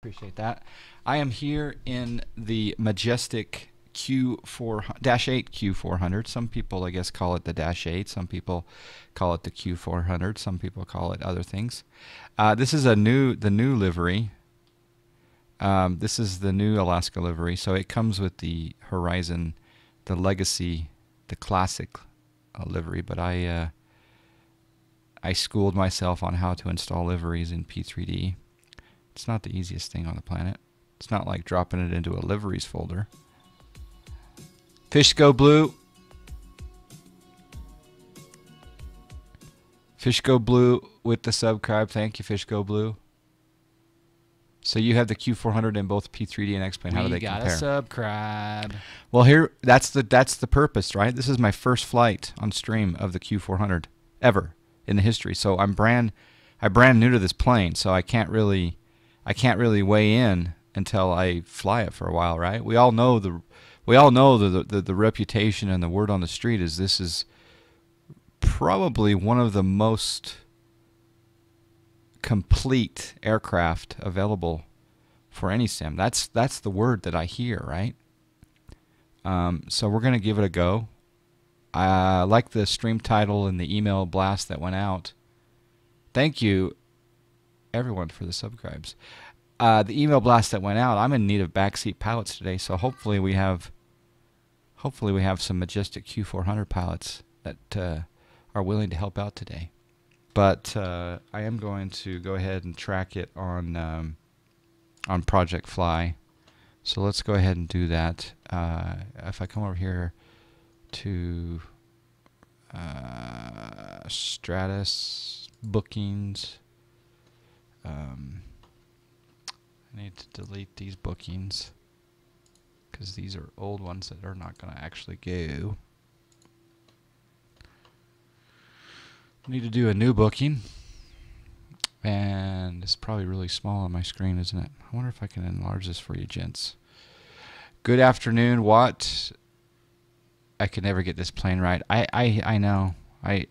Appreciate that. I am here in the Majestic Dash8 Q400. Some people, I guess, call it the Dash8. Some people call it the Q400. Some people call it other things. This is the new livery. This is the new Alaska livery. So it comes with the Horizon, the Legacy, the Classic livery. But I schooled myself on how to install liveries in P3D. It's not the easiest thing on the planet. It's not like dropping it into a liveries folder. Fish go blue. Fish go blue with the subscribe. Thank you, Fish go blue. So you have the Q400 in both P3D and X-Plane. How do they compare? You gotta subscribe. Well, here that's the purpose, right? This is my first flight on stream of the Q400 ever in the history. So I'm brand new to this plane, so I can't really weigh in until I fly it for a while, right? We all know the reputation and the word on the street is this is probably one of the most complete aircraft available for any sim. That's the word that I hear, right? So we're gonna give it a go. I like the stream title and the email blast that went out. Thank you, everyone, for the subscribes. The email blast that went out. I'm in need of backseat pilots today, so hopefully we have some Majestic Q400 pilots that are willing to help out today. But I am going to go ahead and track it on Project Fly. So let's go ahead and do that. If I come over here to Stratus bookings, I need to delete these bookings because these are old ones that are not going to actually go. Need to do a new booking, and it's probably really small on my screen, isn't it? I wonder if I can enlarge this for you, gents. Good afternoon, Watt. I can never get this plane right. I know. I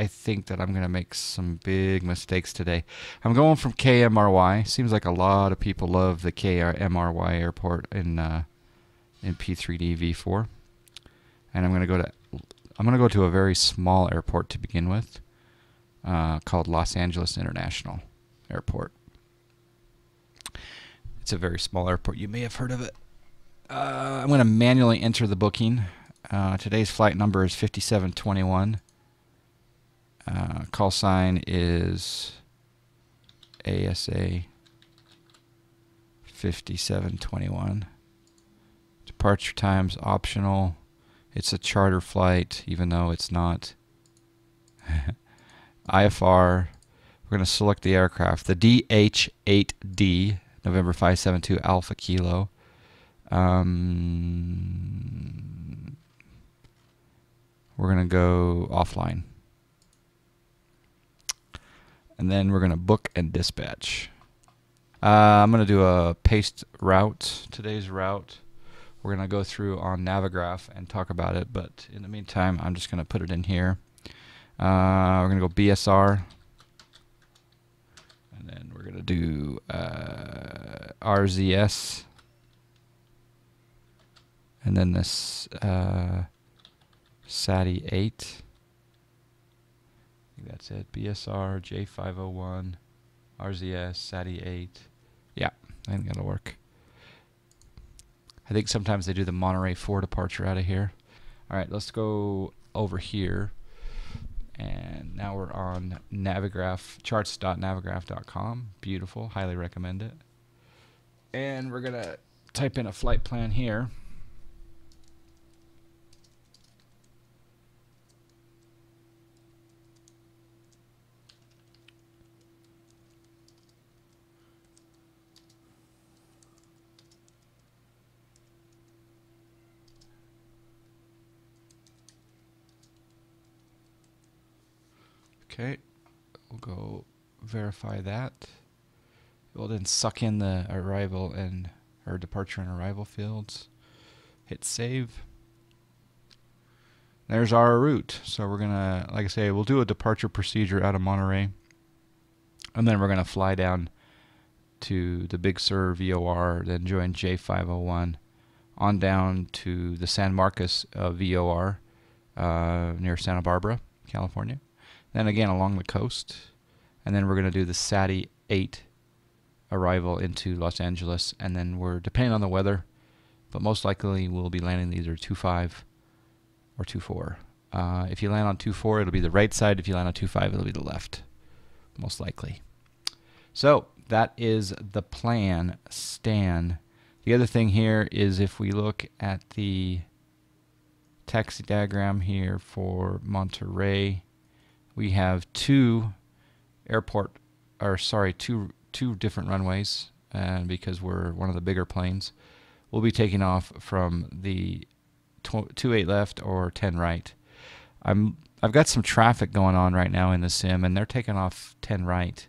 think that I'm going to make some big mistakes today. I'm going from KMRY. Seems like a lot of people love the KMRY airport in P3D V4. And I'm going to go to a very small airport to begin with, called Los Angeles International Airport. It's a very small airport. You may have heard of it. I'm going to manually enter the booking. Today's flight number is 5721. Call sign is ASA 5721. Departure time's optional. It's a charter flight, even though it's not. IFR. We're going to select the aircraft. The DH8D, November 572 Alpha Kilo. We're going to go offline. And then we're going to book and dispatch. I'm going to do a paste route. Today's route. We're going to go through on Navigraph and talk about it. But in the meantime, I'm just going to put it in here. We're going to go BSR. And then we're going to do RZS. And then this SATI 8. I think that's it. BSR, J501, RZS, SATI 8. Yeah, I think that'll work. I think sometimes they do the Monterey 4 departure out of here. All right, let's go over here. And now we're on Navigraph, charts.navigraph.com. Beautiful, highly recommend it. And we're going to type in a flight plan here. Okay, we'll go verify that. We'll then suck in the arrival and or departure and arrival fields. Hit save. There's our route. So we're gonna, like I say, we'll do a departure procedure out of Monterey, and then we're gonna fly down to the Big Sur VOR, then join J501 on down to the San Marcos VOR near Santa Barbara, California. Then again along the coast, and then we're going to do the SATI 8 arrival into Los Angeles, and then we're, depending on the weather, but most likely we'll be landing either 25 or 24. If you land on 24, it'll be the right side. If you land on 25, it'll be the left, most likely. So that is the plan, Stan. The other thing here is if we look at the taxi diagram here for Monterey, we have two different runways, and because we're one of the bigger planes, we'll be taking off from the 28 left or 10 right. I've got some traffic going on right now in the sim, and they're taking off 10 right,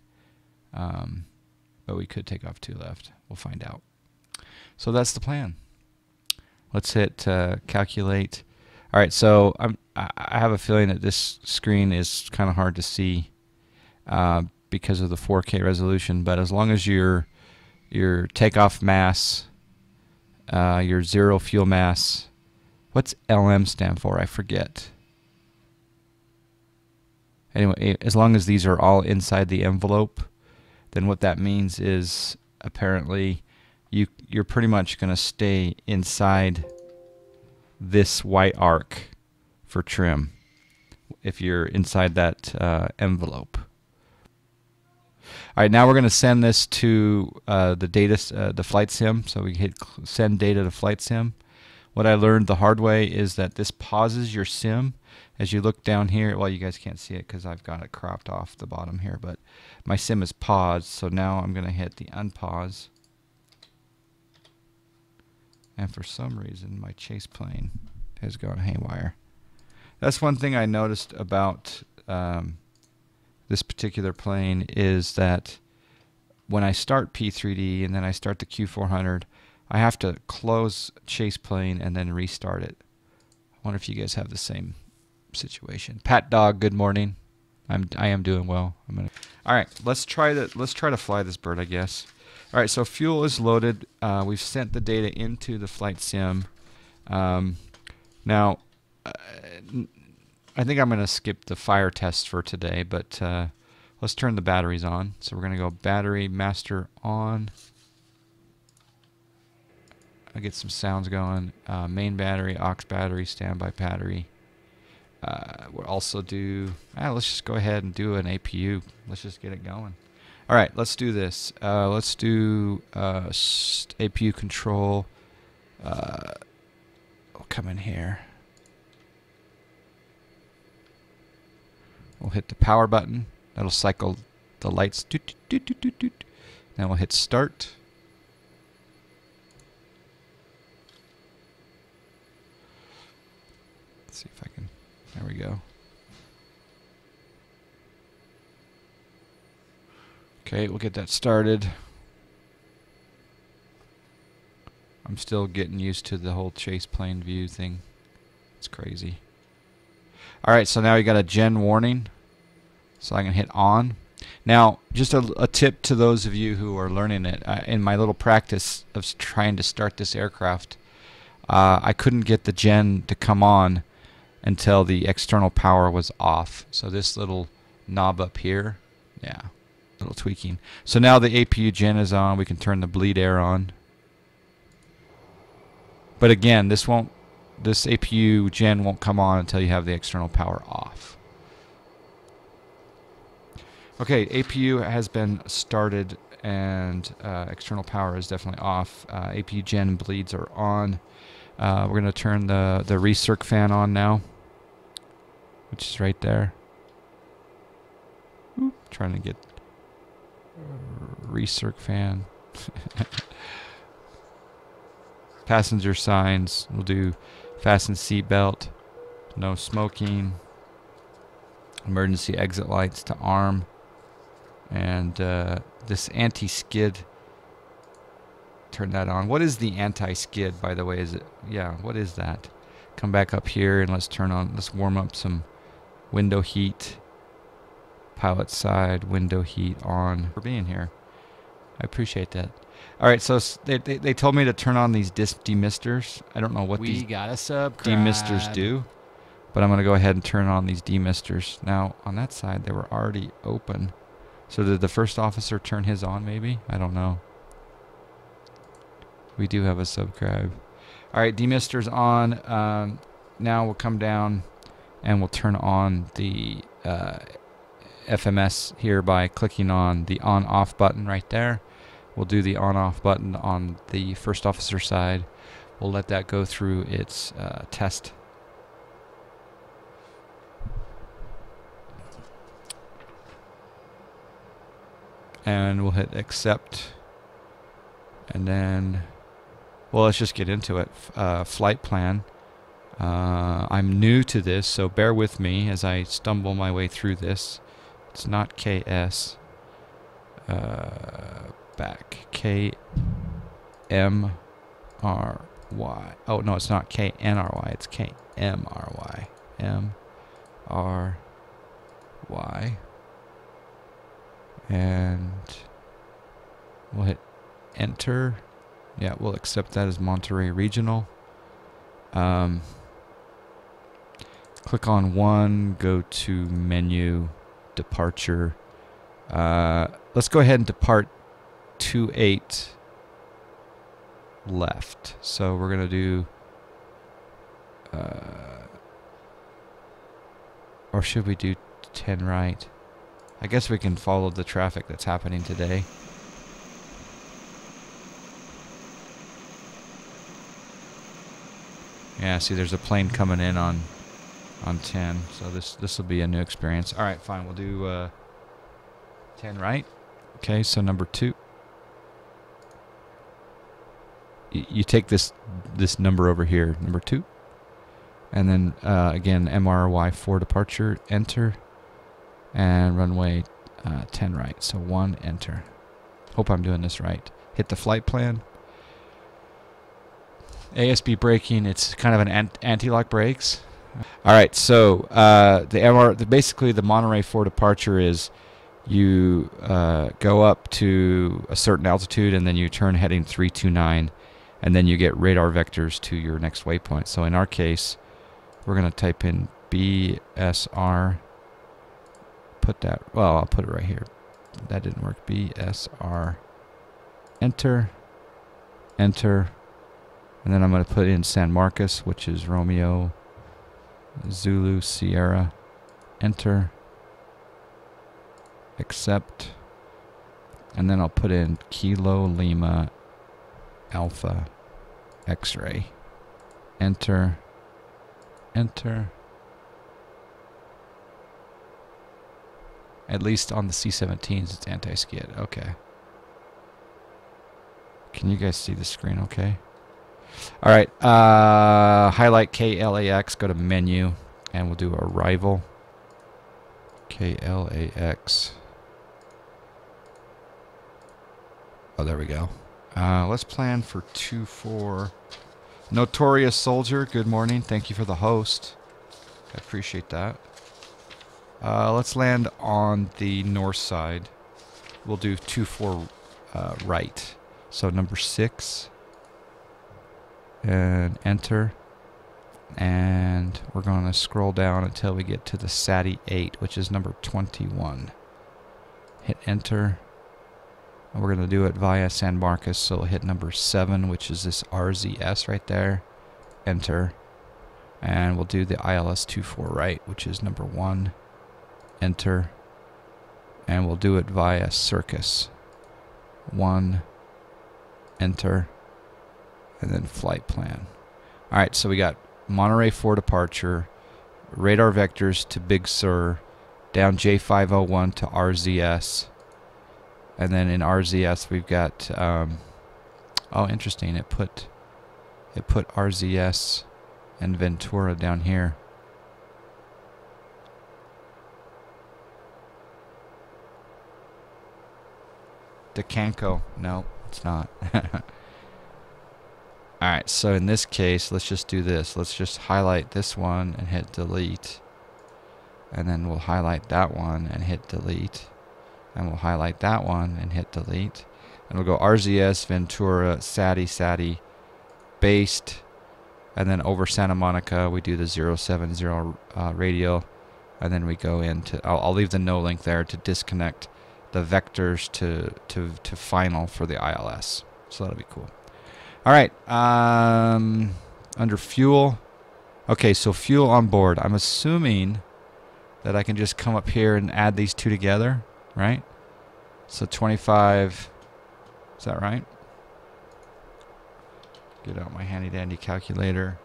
but we could take off 2 left. We'll find out. So that's the plan. Let's hit calculate. All right, so I have a feeling that this screen is kind of hard to see because of the 4K resolution, but as long as your takeoff mass, your zero fuel mass, what's LM stand for? I forget. Anyway, as long as these are all inside the envelope, then what that means is apparently you're pretty much going to stay inside this white arc for trim if you're inside that envelope. All right, now we're going to send this to the flight sim. So we hit send data to flight sim. What I learned the hard way is that this pauses your sim. As you look down here, well, you guys can't see it because I've got it cropped off the bottom here, but my sim is paused. So now I'm going to hit the unpause. And for some reason, my chase plane has gone haywire. That's one thing I noticed about this particular plane is that when I start P3D and then I start the Q400, I have to close chase plane and then restart it. I wonder if you guys have the same situation. Pat Dog, good morning. I am doing well. All right, let's try to fly this bird, I guess. All right, so fuel is loaded. We've sent the data into the flight sim. Now, I think I'm going to skip the fire test for today, but let's turn the batteries on. So we're going to go battery master on. I'll get some sounds going. Main battery, aux battery, standby battery. We'll also do, let's just go ahead and do an APU. Let's just get it going. All right, let's do this. Let's do APU control. We'll come in here. We'll hit the power button. That'll cycle the lights. Doot, doot, doot, doot, doot. Then we'll hit start. Let's see if I can. There we go. Okay, we'll get that started. I'm still getting used to the whole chase plane view thing. It's crazy. Alright, so now you got a gen warning. So I can hit on. Now, just a tip to those of you who are learning it. In my little practice of trying to start this aircraft, I couldn't get the gen to come on until the external power was off. So this little knob up here, yeah, little tweaking. So now the APU gen is on. We can turn the bleed air on. But again, this APU gen won't come on until you have the external power off. Okay, APU has been started and external power is definitely off. APU gen and bleeds are on. We're going to turn the recirc fan on now, which is right there. Oop, trying to get recirc fan. Passenger signs. We'll do fasten seatbelt, no smoking, emergency exit lights to arm, and this anti-skid. Turn that on. What is the anti-skid, by the way? Is it? Yeah. What is that? Come back up here and let's turn on. Let's warm up some window heat. Pilot side window heat on. For being here. I appreciate that. All right, so they told me to turn on these disk demisters. I don't know what We these got a subscribe. demisters do, but I'm going to go ahead and turn on these demisters. Now, on that side, they were already open. So did the first officer turn his on, maybe? I don't know. We do have a subscribe. All right, demisters on. Now we'll come down and we'll turn on the FMS here by clicking on the on-off button right there. We'll do the on-off button on the first officer side. We'll let that go through its test. And we'll hit accept. And then, well, let's just get into it. Flight plan. I'm new to this, so bear with me as I stumble my way through this. It's not KS. Back. KMRY. Oh, no, it's not KNRY. It's KMRY. MRY. And we'll hit enter. Yeah, we'll accept that as Monterey Regional. Click on one, go to menu, departure. Let's go ahead and depart 28 left. So we're going to do, or should we do 10 right? I guess we can follow the traffic that's happening today. Yeah, see, there's a plane coming in on 10, so this will be a new experience. All right, fine, we'll do 10 right. Okay, so number 2. You take this number over here, number 2, and then again MRY 4 departure, enter, and runway 10 right. So 1, enter. Hope I'm doing this right. Hit the flight plan. ASB braking, it's kind of an anti-lock brakes. All right, so basically the Monterey 4 departure is you go up to a certain altitude and then you turn heading 329 and then you get radar vectors to your next waypoint. So in our case, we're going to type in BSR. Put that, well, I'll put it right here. That didn't work. BSR. Enter. Enter. And then I'm going to put in San Marcos, which is Romeo, Zulu, Sierra. Enter. Accept. And then I'll put in Kilo, Lima, Alpha, X-ray. Enter. Enter. At least on the C-17s, it's anti-skid. Okay. Can you guys see the screen okay? All right. Highlight KLAX. Go to menu. And we'll do arrival. KLAX. Oh, there we go. Let's plan for 2-4. Notorious Soldier, good morning. Thank you for the host. I appreciate that. Let's land on the north side. We'll do 2-4 right. So number 6. And enter. And we're going to scroll down until we get to the SATI 8, which is number 21. Hit enter. And we're going to do it via San Marcos, so hit number 7, which is this RZS right there. Enter. And we'll do the ILS 24 right, which is number 1. Enter. And we'll do it via Circus. 1. Enter. And then flight plan. Alright, so we got Monterey 4 departure, radar vectors to Big Sur, down J501 to RZS. And then in RZS we've got, oh, interesting, it put RZS and Ventura down here. DeCanco, no, it's not. Alright, so in this case, let's just do this. Let's just highlight this one and hit delete. And then we'll highlight that one and hit delete. And we'll highlight that one and hit delete. And we'll go RZS, Ventura, Sati, based, and then over Santa Monica we do the 070 radial, and then we go into, I'll leave the no link there to disconnect the vectors to final for the ILS. So that'll be cool. All right, under fuel. Okay, so fuel on board. I'm assuming that I can just come up here and add these two together, right? So 25, is that right? Get out my handy dandy calculator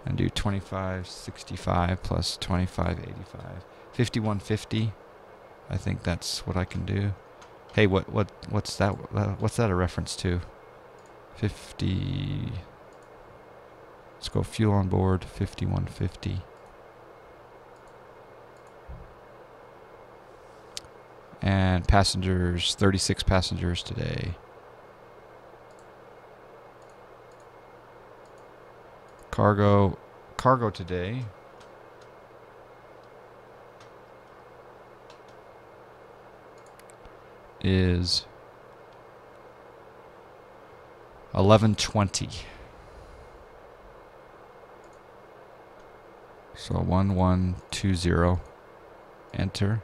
and do 2565 plus 2585. 5150. I think that's what I can do. Hey, what's that? What's that a reference to? 50. Let's go fuel on board, 5150. And passengers, 36 passengers today. Cargo today. Is 1120. So 1120. Enter.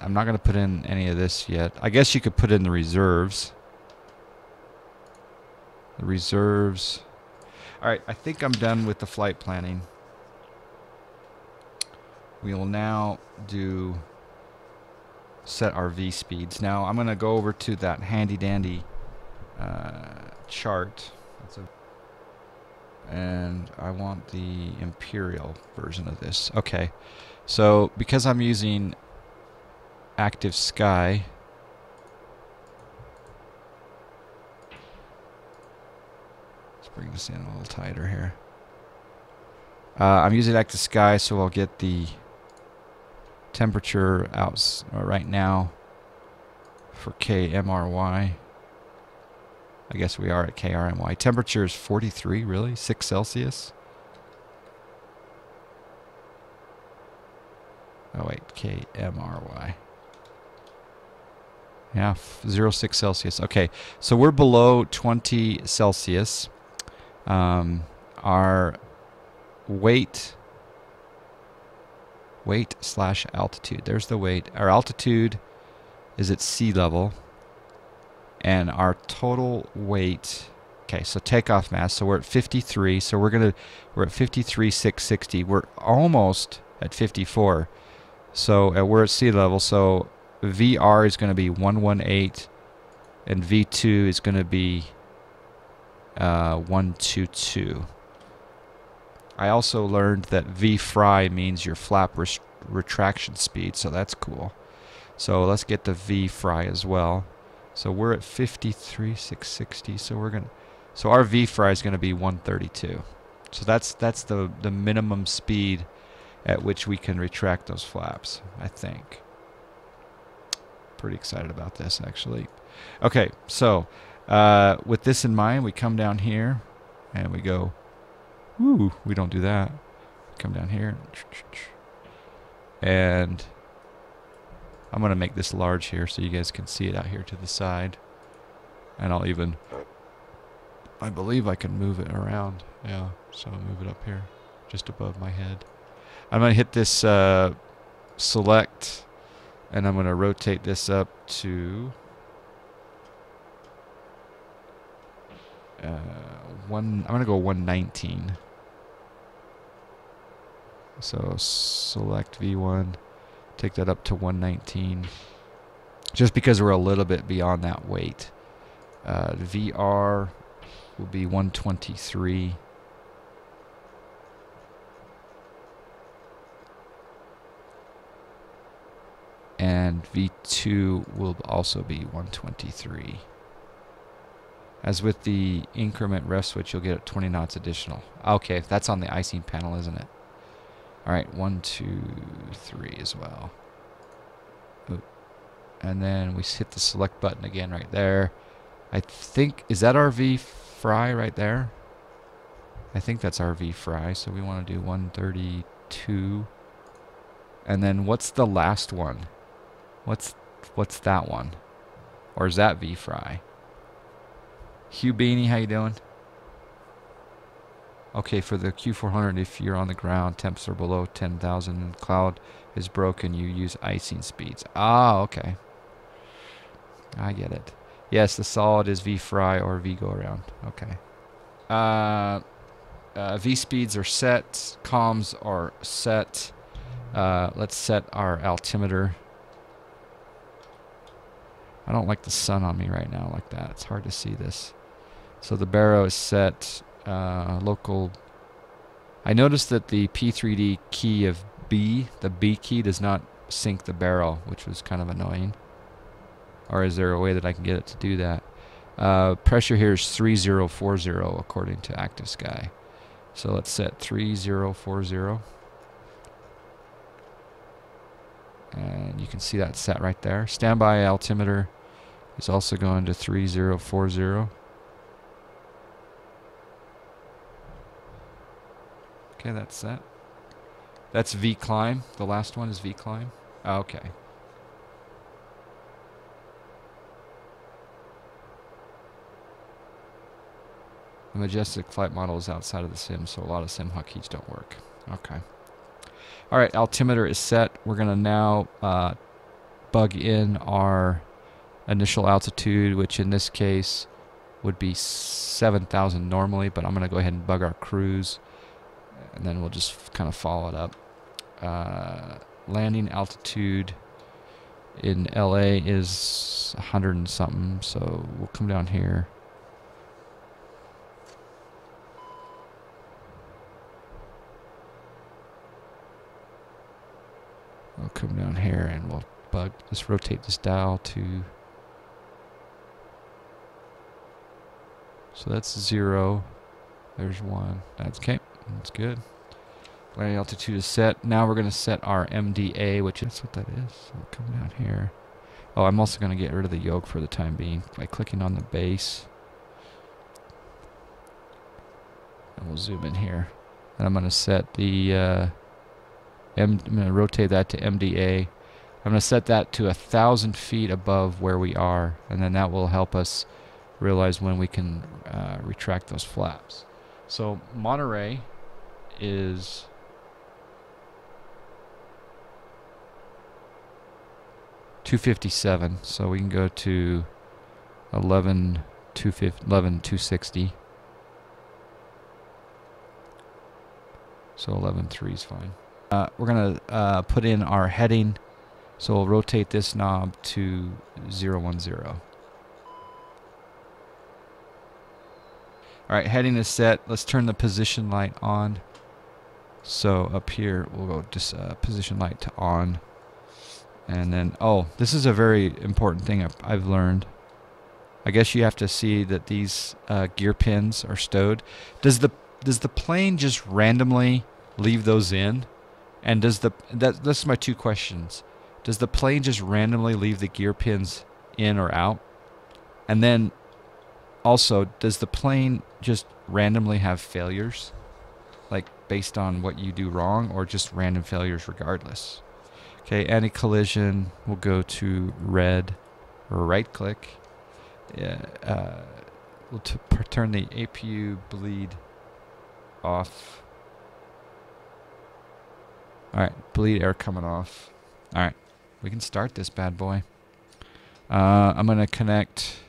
I'm not going to put in any of this yet. I guess you could put in the reserves. The reserves. All right, I think I'm done with the flight planning. We will now do set our V speeds. Now I'm going to go over to that handy dandy chart. And I want the Imperial version of this. Okay, so because I'm using Active Sky, let's bring this in a little tighter here. I'm using Active Sky, so I'll get the temperature out right now for KMRY. I guess we are at KRMY. Temperature is 43, really? 6 Celsius? Oh wait, KMRY. Yeah, 0.6 Celsius. Okay, so we're below 20 Celsius. Our weight slash altitude. There's the weight. Our altitude is at sea level. And our total weight, okay, so takeoff mass, so we're at 53, so we're at 53,660. We're almost at 54. So we're at sea level, so VR is going to be 118 and V2 is going to be 122. I also learned that V-fry means your flap retraction speed, so that's cool. So let's get the V-fry as well. So we're at 53,660. So our V-fry is going to be 132. So that's the minimum speed at which we can retract those flaps, I think. Pretty excited about this, actually. Okay, so with this in mind, we come down here and we go, ooh, we don't do that. Come down here and I'm going to make this large here so you guys can see it out here to the side. And I believe I can move it around. Yeah, so I'll move it up here just above my head. I'm going to hit this select, and I'm going to rotate this up to I'm going to go 119. So select V1. Take that up to 119, just because we're a little bit beyond that weight. VR will be 123. And V2 will also be 123. As with the increment ref switch, you'll get 20 knots additional. Okay, that's on the icing panel, isn't it? All right, 1, 2, 3 as well. Oop. And then we hit the select button again right there. I think, is that our V-fry right there? I think that's our V-fry, so we want to do 132. And then what's the last one? What's that one? Or is that V-Fry? Hugh Beanie, how you doing? Okay, for the Q400, if you're on the ground, temps are below 10,000 and cloud is broken, you use icing speeds. Ah, okay. I get it. Yes, the solid is V-Fry or V-Go-Around. Okay. V-speeds are set. Comms are set. Let's set our altimeter. I don't like the sun on me right now like that. It's hard to see this. So the baro is set. Local. I noticed that the P3D key of B, the B key, does not sync the baro, which was kind of annoying. Or is there a way that I can get it to do that? Pressure here is 3040 according to Active Sky. So let's set 3040. And you can see that set right there. Standby altimeter is also going to 3040. Okay, that's set. That's V climb. The last one is V climb. Okay. The Majestic flight model is outside of the sim, so a lot of sim hotkeys don't work. Okay. All right, altimeter is set. We're going to now bug in our initial altitude, which in this case would be 7,000 normally, but I'm going to go ahead and bug our cruise, and then we'll just kind of follow it up. Landing altitude in LA is 100 and something, so we'll come down here. We'll come down here and we'll bug. Let's rotate this dial to. So that's 0. There's 1. That's okay. That's good. Landing altitude is set. Now we're going to set our MDA, which is what that is. So we'll come down here. Oh, I'm also going to get rid of the yoke for the time being by clicking on the base. And we'll zoom in here. And I'm going to set the. I'm going to rotate that to MDA. I'm going to set that to 1,000 feet above where we are, and then that will help us realize when we can retract those flaps. So Monterey is $257, so we can go to 11,260. So 11.3 is fine. We're going to put in our heading, so we'll rotate this knob to 010. Alright, heading is set. Let's turn the position light on. So up here, we'll go just position light to on. And then, oh, this is a very important thing I've learned. I guess you have to see that these gear pins are stowed. Does the plane just randomly leave those in? And that's my two questions. Does the plane just randomly leave the gear pins in or out? And then also, does the plane just randomly have failures? Like based on what you do wrong, or just random failures regardless? Okay, anti-collision, we'll go to red, or right click. We'll turn the APU bleed off. Alright, bleed air coming off. Alright, we can start this bad boy. I'm going to connect.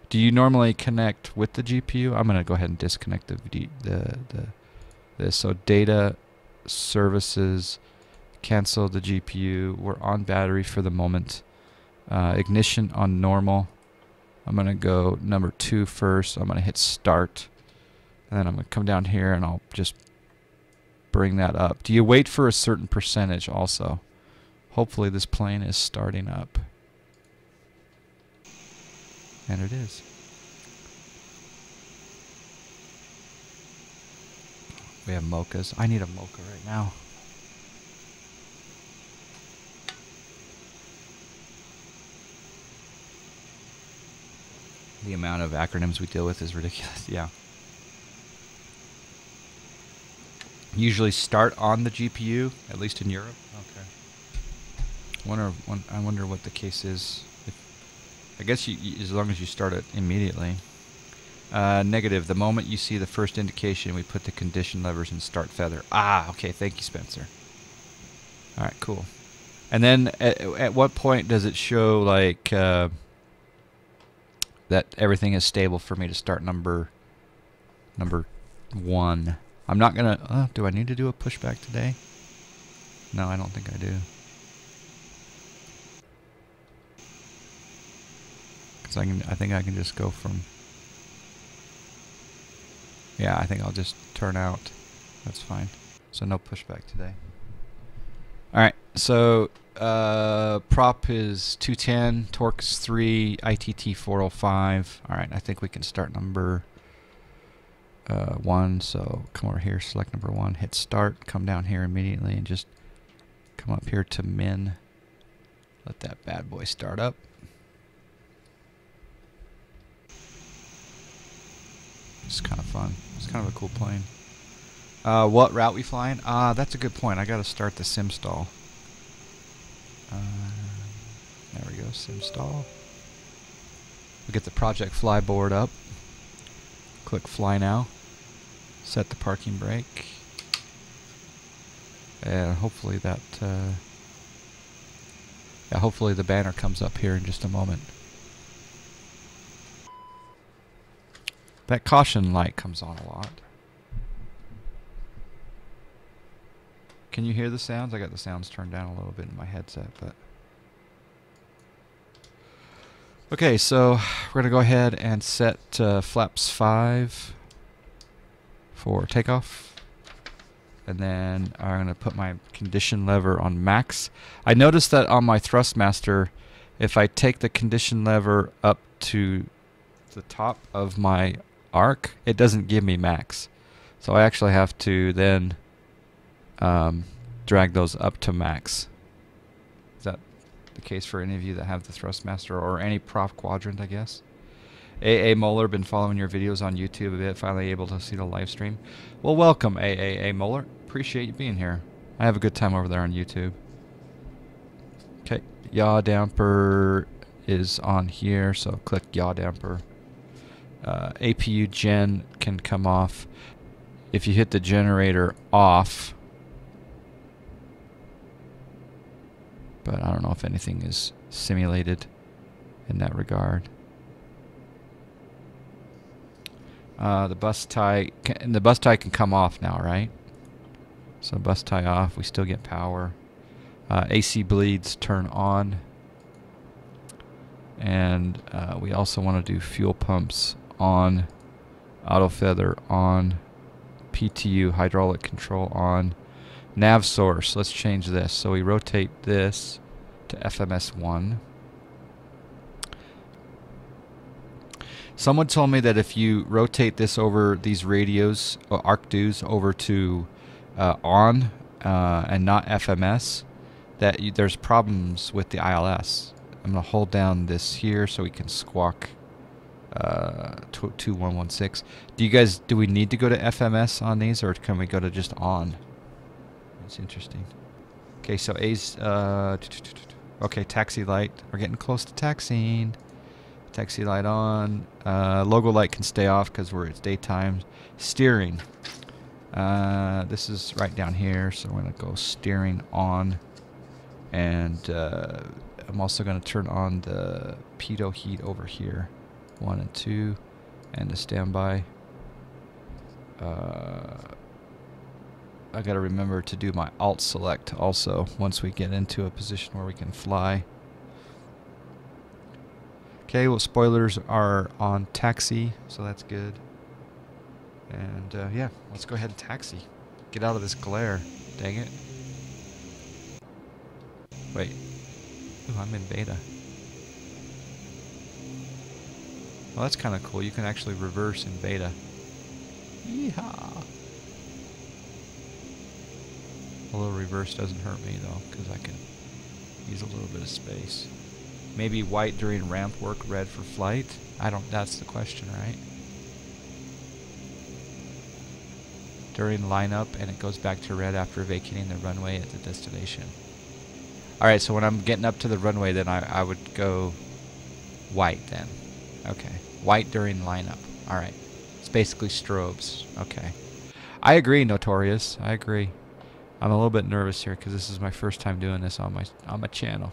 Do you normally connect with the GPU? I'm going to go ahead and disconnect this. So data, services, cancel the GPU. We're on battery for the moment. Ignition on normal. I'm going to go number 2 first. I'm going to hit start. And then I'm going to come down here and I'll just bring that up. Do you wait for a certain percentage also? Hopefully this plane is starting up. And it is. We have mochas. I need a mocha right now. The amount of acronyms we deal with is ridiculous. Yeah. Usually start on the GPU, at least in Europe. Okay. I wonder what the case is I guess as long as you start it immediately. Negative. The moment you see the first indication, we put the condition levers and start feather. Ah, okay. Thank you, Spencer. All right, cool. And then at what point does it show like that everything is stable for me to start number 1? I'm not gonna. Do I need to do a pushback today? No, I don't think I do. Because I think I can just go from. Yeah, I think I'll just turn out. That's fine. So no pushback today. All right. So prop is 210, torque is 3, ITT 405. All right. I think we can start number 1. So come over here, select number 1, hit start, come down here immediately, and just come up here to min. Let that bad boy start up. It's kind of fun. It's kind of a cool plane. What route we flying? That's a good point. I got to start the sim stall. There we go, sim stall. We'll get the project fly board up. Click fly now. Set the parking brake. And hopefully that, yeah, hopefully the banner comes up here in just a moment. That caution light comes on a lot. Can you hear the sounds? I got the sounds turned down a little bit in my headset, but okay, so we're gonna go ahead and set flaps 5 for takeoff, and then I'm gonna put my condition lever on max. I noticed that on my Thrustmaster, if I take the condition lever up to the top of my arc, it doesn't give me max, so I actually have to then drag those up to max. Is that the case for any of you that have the Thrustmaster or any prop quadrant, I guess? AA Moeller, been following your videos on YouTube a bit, finally able to see the live stream. Well, welcome AA Moeller, appreciate you being here. I have a good time over there on YouTube. Okay, yaw damper is on here, so click yaw damper. APU gen can come off. If you hit the generator off, but I don't know if anything is simulated in that regard. The bus tie can come off now, right? So bus tie off, we still get power. AC bleeds turn on, and we also want to do fuel pumps on, auto feather on, PTU hydraulic control on, nav source. Let's change this. So we rotate this to FMS1. Someone told me that if you rotate this over these radios, ARC-DUs, over to on and not FMS, that there's problems with the ILS. I'm going to hold down this here so we can squawk 2116. Do we need to go to FMS on these, or can we go to just on? It's interesting. Okay, so A's okay, taxi light. We're getting close to taxiing. Taxi light on. Logo light can stay off because it's daytime. Steering. This is right down here, so we're going to go steering on. And I'm also going to turn on the pitot heat over here. 1 and 2. And the standby. I got to remember to do my alt select also once we get into a position where we can fly. Okay, well, spoilers are on taxi, so that's good. And yeah, let's go ahead and taxi. Get out of this glare. Dang it. Wait. Ooh, I'm in beta. Well, that's kind of cool. You can actually reverse in beta. Yeehaw! A little reverse doesn't hurt me though, because I can use a little bit of space. Maybe white during ramp work, red for flight? That's the question, right? During lineup, and it goes back to red after vacating the runway at the destination. Alright, so when I'm getting up to the runway, then I would go White then. Okay. White during lineup. All right. It's basically strobes. Okay. I agree, Notorious. I agree. I'm a little bit nervous here because this is my first time doing this on my channel.